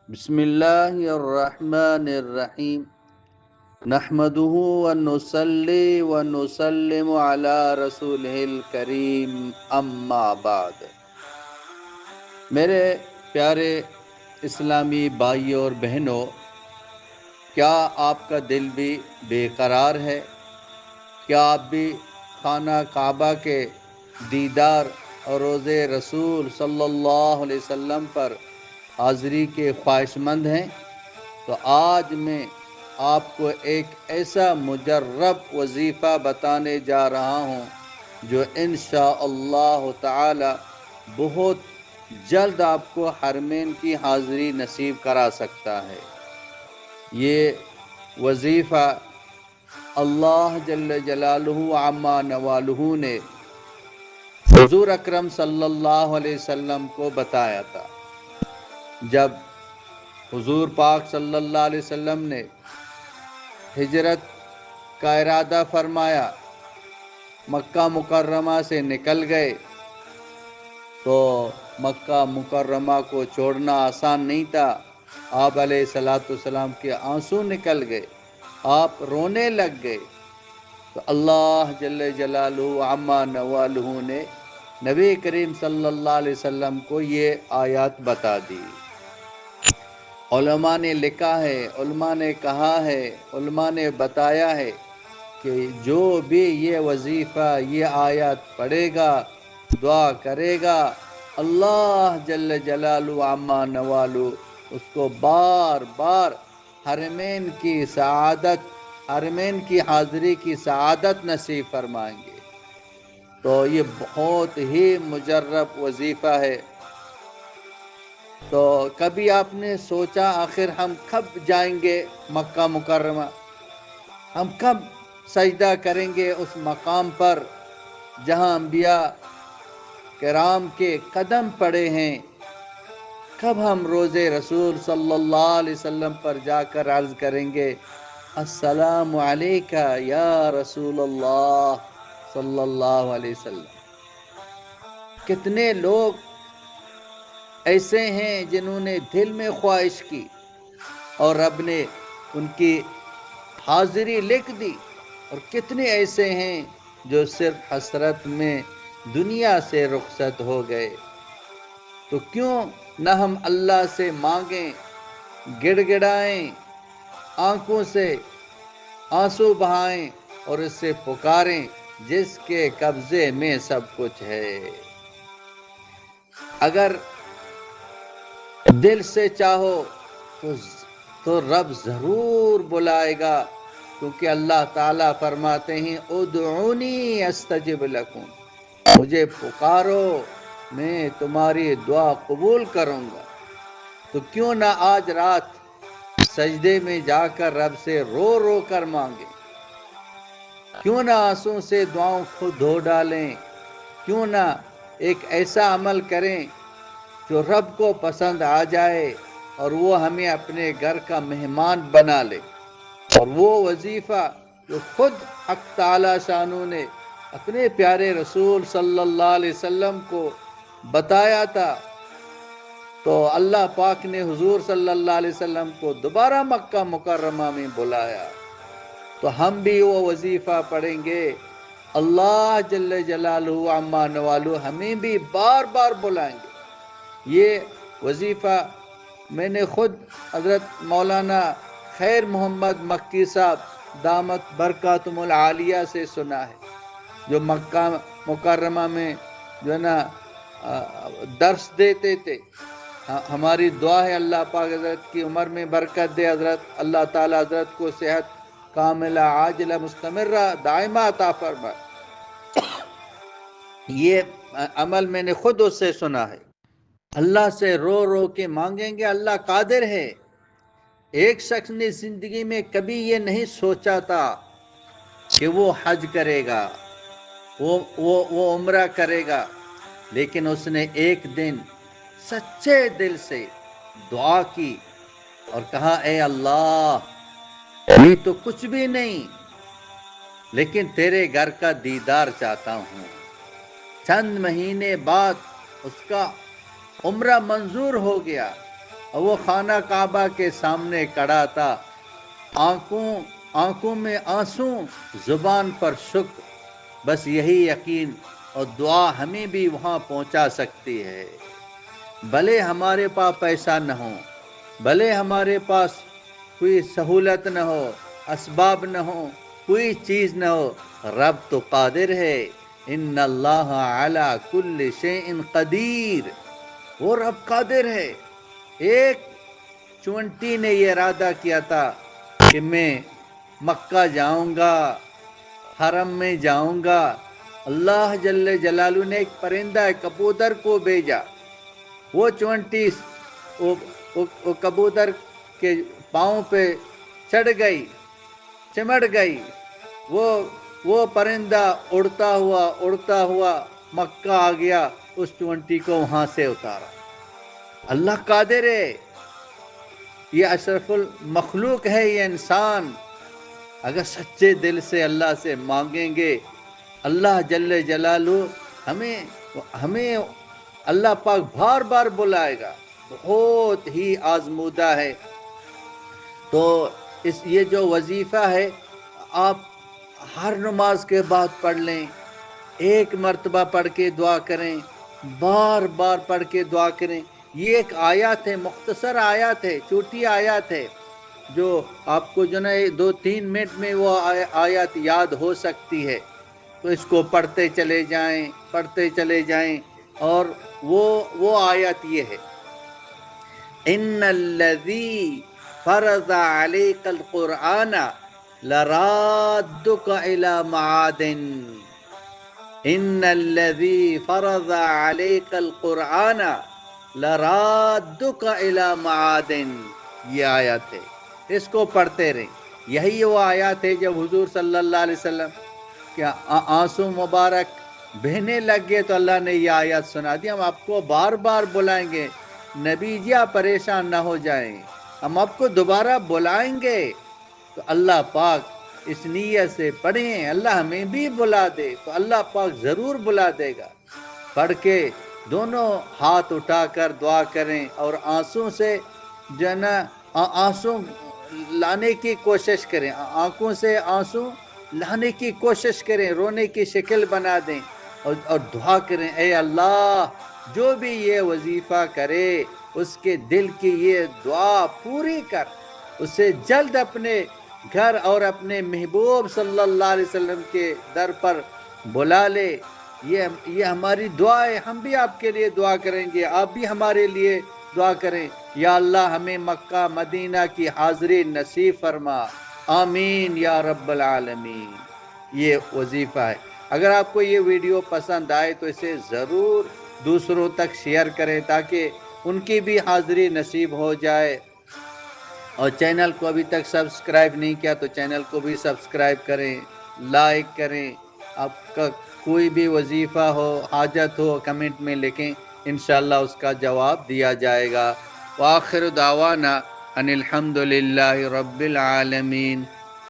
بسم اللہ الرحمن الرحیم نحمده ونصلی ونسلم علی رسولہ الکریم اما بعد۔ میرے پیارے اسلامی بھائیوں اور بہنوں، کیا آپ کا دل بھی بے قرار ہے؟ کیا آپ بھی خانہ کعبہ کے دیدار اور روض رسول صلی اللہ علیہ وسلم پر حاضری کے خواہش مند ہیں؟ تو آج میں آپ کو ایک ایسا مجرب وظیفہ بتانے جا رہا ہوں جو انشاءاللہ تعالی بہت جلد آپ کو حرمین کی حاضری نصیب کرا سکتا ہے۔ یہ وظیفہ اللہ جل جلالہ عما نوالہ نے حضور اکرم صلی اللہ علیہ وسلم کو بتایا تھا۔ جب حضور پاک صلی اللہ علیہ وسلم نے ہجرت کا ارادہ فرمایا، مکہ مکرمہ سے نکل گئے، تو مکہ مکرمہ کو چھوڑنا آسان نہیں تھا۔ آپ علیہ السلام کے آنسو نکل گئے، آپ رونے لگ گئے، تو اللہ جل جلالہ عما نوالہ نے نبی کریم صلی اللہ علیہ وسلم کو یہ آیات بتا دی۔ علماء نے لکھا ہے، علماء نے کہا ہے، علماء نے بتایا ہے کہ جو بھی یہ وظیفہ، یہ آیات پڑھے گا، دعا کرے گا، اللہ جل جلالہ عما نوالہ اس کو بار بار حرمین کی سعادت، حرمین کی حاضری کی سعادت نصیب فرمائیں گے۔ تو یہ بہت ہی مجرب وظیفہ ہے۔ تو کبھی آپ نے سوچا آخر ہم کب جائیں گے مکہ مکرمہ؟ ہم کب سجدہ کریں گے اس مقام پر جہاں انبیاء کرام کے قدم پڑے ہیں؟ کب ہم روز رسول صلی اللہ علیہ وسلم پر جا کر عرض کریں گے السلام علیکہ یا رسول اللہ صلی اللہ علیہ وسلم؟ کتنے لوگ ایسے ہیں جنہوں نے دل میں خواہش کی اور رب نے ان کی حاضری لکھ دی، اور کتنے ایسے ہیں جو صرف حسرت میں دنیا سے رخصت ہو گئے۔ تو کیوں نہ ہم اللہ سے مانگیں، گڑ گڑائیں، آنکھوں سے آنسو بہائیں اور اس سے پکاریں جس کے قبضے میں سب کچھ ہے۔ اگر دل سے چاہو تو رب ضرور بلائے گا، کیونکہ اللہ تعالیٰ فرماتے ہیں ادعونی استجب لکم، مجھے پکارو میں تمہاری دعا قبول کروں گا۔ تو کیوں نہ آج رات سجدے میں جا کر رب سے رو رو کر مانگیں، کیوں نہ آنسوں سے دعاؤں خود دھو ڈالیں، کیوں نہ ایک ایسا عمل کریں جو رب کو پسند آ جائے اور وہ ہمیں اپنے گھر کا مہمان بنا لے۔ اور وہ وظیفہ جو خود حق تعالی شانو نے اپنے پیارے رسول صلی اللہ علیہ وسلم کو بتایا تھا، تو اللہ پاک نے حضور صلی اللہ علیہ وسلم کو دوبارہ مکہ مکرمہ میں بلایا، تو ہم بھی وہ وظیفہ پڑھیں گے۔ اللہ جل جلالہ عما نوالہ ہمیں بھی بار بار بلائیں گے۔ یہ وظیفہ میں نے خود حضرت مولانا خیر محمد مکی صاحب دامت برکاتہم العالیہ سے سنا ہے، جو مکہ مکرمہ میں جو ہے نا درس دیتے تھے۔ ہماری دعا ہے اللہ پاک حضرت کی عمر میں برکت دے، حضرت اللہ تعالی حضرت کو صحت کاملہ عاجلہ مستمرہ دائمہ عطا فرمائے۔ یہ عمل میں نے خود اس سے سنا ہے۔ اللہ سے رو رو کے مانگیں گے، اللہ قادر ہے۔ ایک شخص نے زندگی میں کبھی یہ نہیں سوچا تھا کہ وہ حج کرے گا، وہ عمرہ کرے گا، لیکن اس نے ایک دن سچے دل سے دعا کی اور کہا اے اللہ، میں تو کچھ بھی نہیں، لیکن تیرے گھر کا دیدار چاہتا ہوں۔ چند مہینے بعد اس کا عمرہ منظور ہو گیا، اور وہ خانہ کعبہ کے سامنے کھڑا تھا، آنکھوں میں آنسو، زبان پر شکر، بس یہی یقین اور دعا ہمیں بھی وہاں پہنچا سکتی ہے۔ بھلے ہمارے پاس پیسہ نہ ہو، بھلے ہمارے پاس کوئی سہولت نہ ہو، اسباب نہ ہو، کوئی چیز نہ ہو، رب تو قادر ہے۔ ان اللہ علی کل شیء قدیر، وہ رب قادر ہے۔ ایک چونٹی نے یہ ارادہ کیا تھا کہ میں مکہ جاؤں گا، حرم میں جاؤں گا، اللہ جل جلالہ نے ایک پرندہ کبوتر کو بھیجا، وہ چونٹی وہ کبوتر کے پاؤں پہ چڑھ گئی، چمٹ گئی، وہ پرندہ اڑتا ہوا مکہ آ گیا، اس چونٹی کو وہاں سے اتارا۔ اللہ قادر ہے، یہ اشرف المخلوق ہے یہ انسان۔ اگر سچے دل سے اللہ سے مانگیں گے، اللہ جل جلالہ ہمیں اللہ پاک بار بار بلائے گا۔ بہت ہی آزمودہ ہے۔ تو یہ جو وظیفہ ہے، آپ ہر نماز کے بعد پڑھ لیں، ایک مرتبہ پڑھ کے دعا کریں، بار بار پڑھ کے دعا کریں۔ یہ ایک آیات ہے، مختصر آیات ہے، چھوٹی آیات ہے، جو آپ کو جو نا 2-3 منٹ میں وہ آیات یاد ہو سکتی ہے۔ تو اس کو پڑھتے چلے جائیں، اور وہ آیت یہ ہے، ان الذی فرض علیک القرآن لرادک الی معاد، ان الذی فرض علیک القرآن لرادک الی معاد، یہ آیت ہے، اس کو پڑھتے رہیں۔ یہی وہ آیات ہے جب حضور صلی اللہ علیہ وسلم کیا آنسو مبارک بہنے لگ گئے تو اللہ نے یہ آیات سنا دی۔ ہم آپ کو بار بار بلائیں گے، نبی جی آپ پریشان نہ ہو جائیں، ہم آپ کو دوبارہ بلائیں گے، تو اللہ پاک اس نیت سے پڑھیں، اللہ ہمیں بھی بلا دے تو اللہ پاک ضرور بلا دے گا۔ پڑھ کے دونوں ہاتھ اٹھا کر دعا کریں، اور آنسو سے جو نا آنسو لانے کی کوشش کریں، آنکھوں سے آنسو لانے کی کوشش کریں، رونے کی شکل بنا دیں، اور دعا کریں، اے اللہ جو بھی یہ وظیفہ کرے اس کے دل کی یہ دعا پوری کر، اسے جلد اپنے گھر اور اپنے محبوب صلی اللہ علیہ وسلم کے در پر بلا لے۔ یہ ہماری دعا ہے، ہم بھی آپ کے لیے دعا کریں گے، آپ بھی ہمارے لیے دعا کریں، یا اللہ ہمیں مکہ مدینہ کی حاضری نصیب فرما، آمین یا رب العالمین۔ یہ وظیفہ ہے۔ اگر آپ کو یہ ویڈیو پسند آئے تو اسے ضرور دوسروں تک شیئر کریں، تاکہ ان کی بھی حاضری نصیب ہو جائے، اور چینل کو ابھی تک سبسکرائب نہیں کیا تو چینل کو بھی سبسکرائب کریں، لائک کریں۔ آپ کا کوئی بھی وظیفہ ہو، حاجت ہو، کمنٹ میں لکھیں، انشاءاللہ اس کا جواب دیا جائے گا۔ وآخر دعوانا ان الحمد للہ رب العالمین۔